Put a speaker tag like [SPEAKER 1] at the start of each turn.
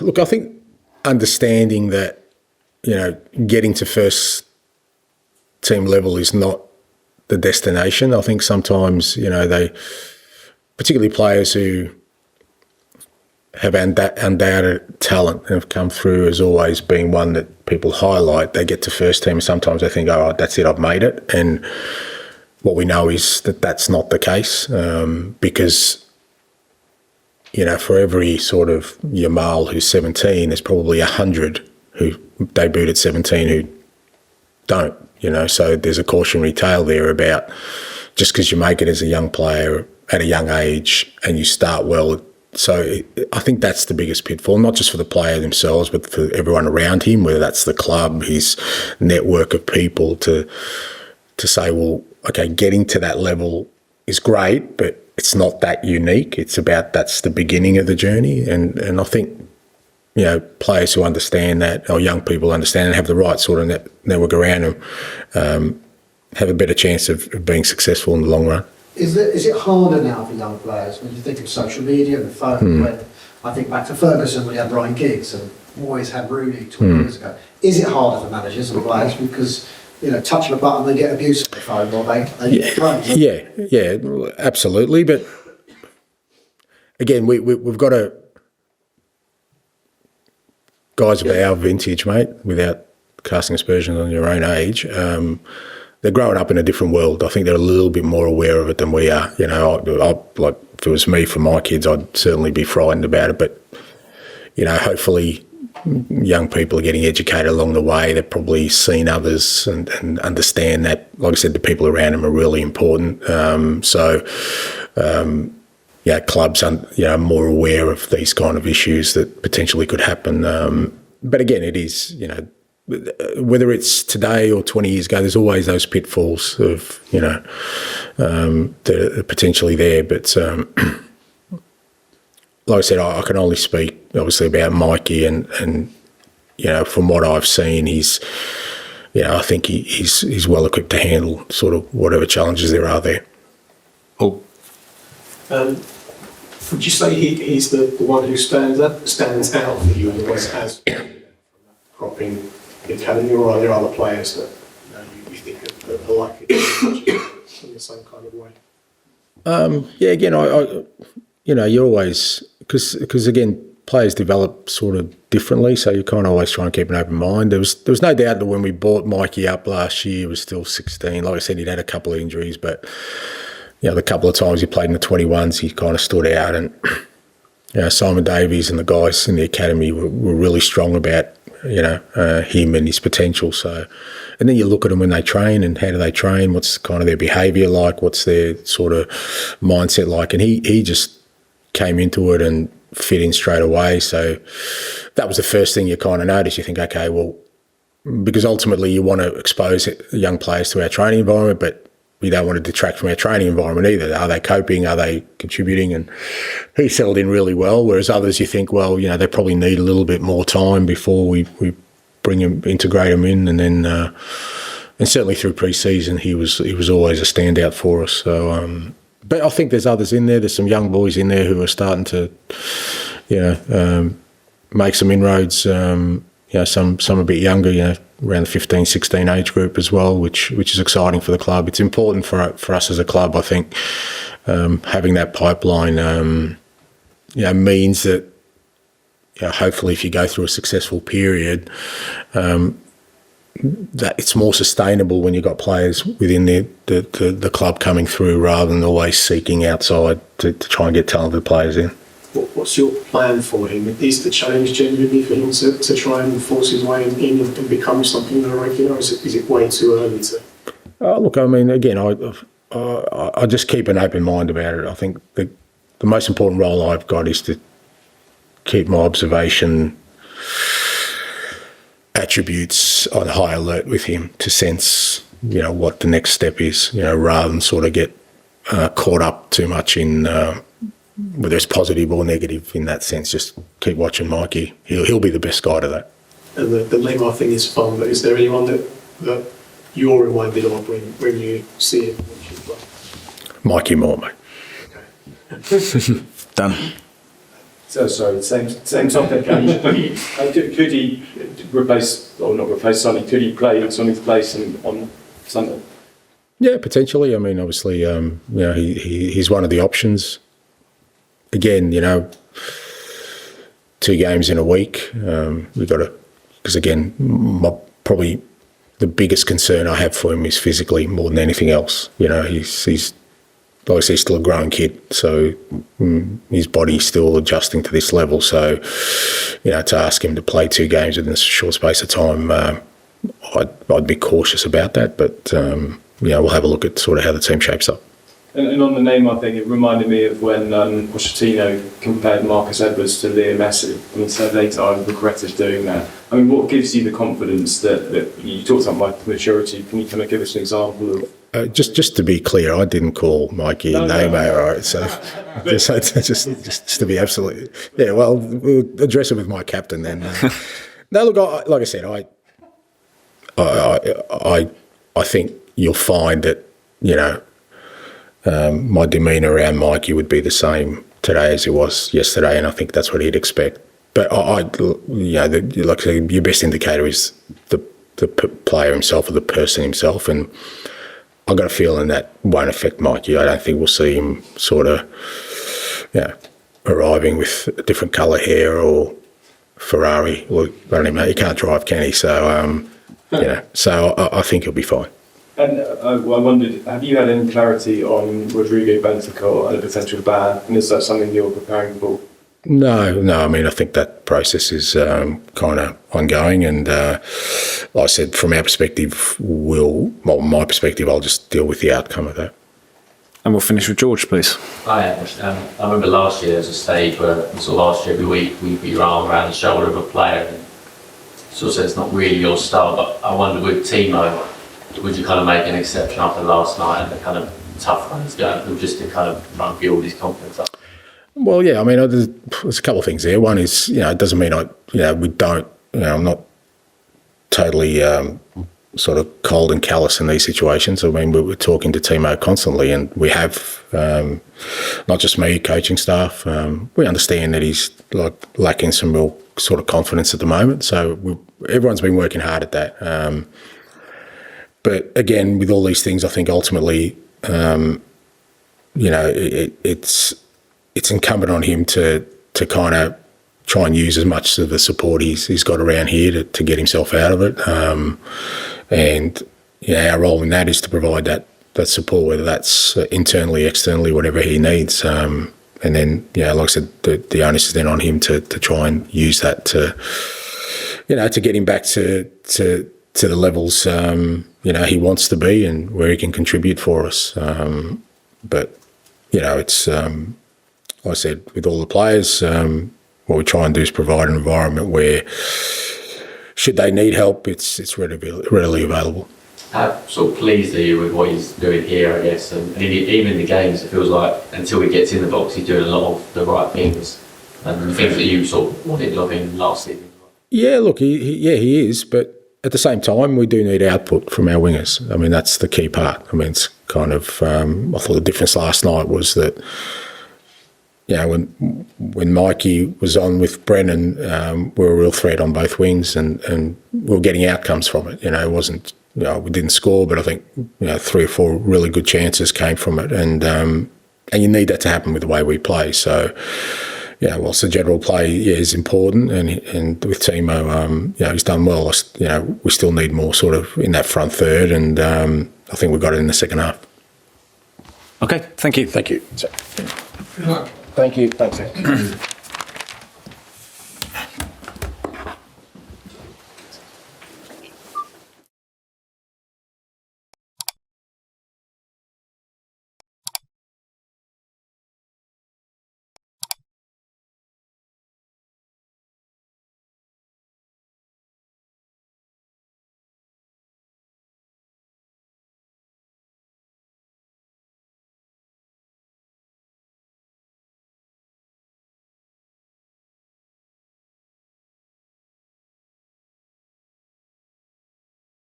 [SPEAKER 1] Look, I think understanding that, getting to first team level is not the destination. I think sometimes, they, particularly players who have undoubted talent and have come through as always being one that people highlight, they get to first team and sometimes they think, oh, that's it, I've made it. And what we know is that that's not the case because, for every sort of Yamal who's 17, there's probably 100 who debuted at 17 who don't, So there's a cautionary tale there about just because you make it as a young player at a young age and you start well. So I think that's the biggest pitfall, not just for the player themselves, but for everyone around him, whether that's the club, his network of people, to say, well, okay, getting to that level is great, but it's not that unique. It's about that's the beginning of the journey. And I think, players who understand that, or young people understand and have the right sort of network around them, have a better chance of being successful in the long run.
[SPEAKER 2] Is it harder now for young players when you think of social media and the phone? When I think back to Ferguson when he had Ryan Giggs and always had Rooney 20 years ago. Is it harder for managers and players because touching a button they get abuse on the phone or they get thrown?
[SPEAKER 1] Yeah, absolutely. But again, we've got to guys of our vintage, mate, without casting aspersions on your own age. They're growing up in a different world. I think they're a little bit more aware of it than we are. Like if it was me for my kids, I'd certainly be frightened about it. But, hopefully young people are getting educated along the way. They've probably seen others and understand that, like I said, the people around them are really important. Clubs are more aware of these kind of issues that potentially could happen. But again, it is, whether it's today or 20 years ago, there's always those pitfalls of, that are potentially there. But like I said, I can only speak obviously about Mikey and from what I've seen, he's, I think he's well equipped to handle sort of whatever challenges there are there.
[SPEAKER 3] Oh. Would you say he's the one who stands out for you and always has crop in the academy, or are there other players that you think are likely to be in the same kind of way?
[SPEAKER 1] Again, you're always because again, players develop sort of differently, so you kind of always try and keep an open mind. There was no doubt that when we brought Mikey up last year, he was still 16. Like I said, he'd had a couple of injuries, but the couple of times he played in the 21s, he kind of stood out. And Simon Davies and the guys in the academy were really strong about him and his potential. So, and then you look at them when they train and how do they train? What's kind of their behaviour like? What's their sort of mindset like? And he just came into it and fit in straight away. So that was the first thing you kind of notice. You think, okay, well, because ultimately you want to expose young players to our training environment, but we don't want to detract from our training environment either. Are they coping? Are they contributing? And he settled in really well, whereas others you think, well, they probably need a little bit more time before we bring him, integrate him in. And then, and certainly through pre-season, he was always a standout for us. So, but I think there's others in there. There's some young boys in there who are starting to, make some inroads. Some a bit younger, around the 15, 16 age group as well, which is exciting for the club. It's important for us as a club, I think, having that pipeline, means that, hopefully if you go through a successful period, that it's more sustainable when you've got players within the club coming through rather than always seeking outside to try and get talented players in.
[SPEAKER 3] What's your plan for him? Is the challenge genuinely for him to try and force his way in and become something of a regular, or is it way too early to?
[SPEAKER 1] Look, I mean, again, I just keep an open mind about it. I think the most important role I've got is to keep my observation attributes on high alert with him to sense, what the next step is, rather than sort of get caught up too much in whether it's positive or negative in that sense. Just keep watching Mikey. He'll be the best guy to that.
[SPEAKER 3] And the Neymar thing is fun, but is there anyone that you're reminded of when you see him?
[SPEAKER 1] Mikey Moore, mate.
[SPEAKER 3] Okay.
[SPEAKER 4] Done.
[SPEAKER 3] So sorry, same topic. Could he replace, or not replace Sonny? Could he play Sonny's place on Sunday?
[SPEAKER 1] Yeah, potentially. I mean, obviously, he's one of the options. Again, 2 games in a week. We've got to, because again, probably the biggest concern I have for him is physically more than anything else. He's obviously still a growing kid, so his body's still adjusting to this level. So, to ask him to play 2 games within a short space of time, I'd be cautious about that. But we'll have a look at sort of how the team shapes up.
[SPEAKER 3] And on the Neymar thing, it reminded me of when Pochettino compared Marcus Edwards to Leo Messi. I mean, so later I regretted doing that. I mean, what gives you the confidence that you talked about maturity? Can you kind of give us an example of?
[SPEAKER 1] Just to be clear, I didn't call Mikey Neymar, right? So just to be absolutely, yeah. Well, we'll address it with my captain then. No, look, like I said, I think you'll find that my demeanour around Mikey would be the same today as it was yesterday, and I think that's what he'd expect. But like I said, your best indicator is the player himself or the person himself, and I've got a feeling that won't affect Mikey. I don't think we'll see him sort of, arriving with a different colour hair or Ferrari. Well, I don't even know. He can't drive, can he? So, so I think he'll be fine.
[SPEAKER 3] And I wondered, have you had any clarity on Rodrigo Bentancur and a potential ban? And is that something you're preparing for?
[SPEAKER 1] No. I mean, I think that process is kind of ongoing, and like I said, from our perspective, my perspective, I'll just deal with the outcome of that.
[SPEAKER 4] And we'll finish with George, please.
[SPEAKER 5] Hi, I remember last year there was a stage where last year every week we put your arm around the shoulder of a player, and sort of said it's not really your style. But I wonder with Timo, would you kind of make an exception after last night and the kind of tough run he's going through, just to kind of try and build his confidence up?
[SPEAKER 1] Well, yeah, I mean, there's a couple of things there. One is, it doesn't mean we don't, I'm not totally sort of cold and callous in these situations. I mean, we're talking to Timo constantly, and we have, not just me, coaching staff, we understand that he's lacking some real sort of confidence at the moment. So everyone's been working hard at that. But again, with all these things, I think ultimately, it's incumbent on him to kind of try and use as much of the support he's got around here to get himself out of it. And our role in that is to provide that support, whether that's internally, externally, whatever he needs. And then, like I said, the onus is then on him to try and use that to get him back to the levels he wants to be and where he can contribute for us. But it's like I said, with all the players, what we try and do is provide an environment where, should they need help, it's readily available.
[SPEAKER 5] How sort of pleased are you with what he's doing here, I guess, and even in the games, it feels like until he gets in the box, he's doing a lot of the right things and the things that you sort of wanted of him last season. Yeah,
[SPEAKER 1] look, he is, but at the same time, we do need output from our wingers. I mean, that's the key part. I mean, it's kind of, I thought the difference last night was that, when Mikey was on with Brennan, we were a real threat on both wings, and we were getting outcomes from it. It wasn't, we didn't score, but I think 3 or 4 really good chances came from it, and you need that to happen with the way we play. So, whilst the general play is important, and with Timo, he's done well. We still need more sort of in that front third, and I think we got it in the second half.
[SPEAKER 4] Okay, thank you.
[SPEAKER 1] Thank you.
[SPEAKER 2] Thank you. Thanks.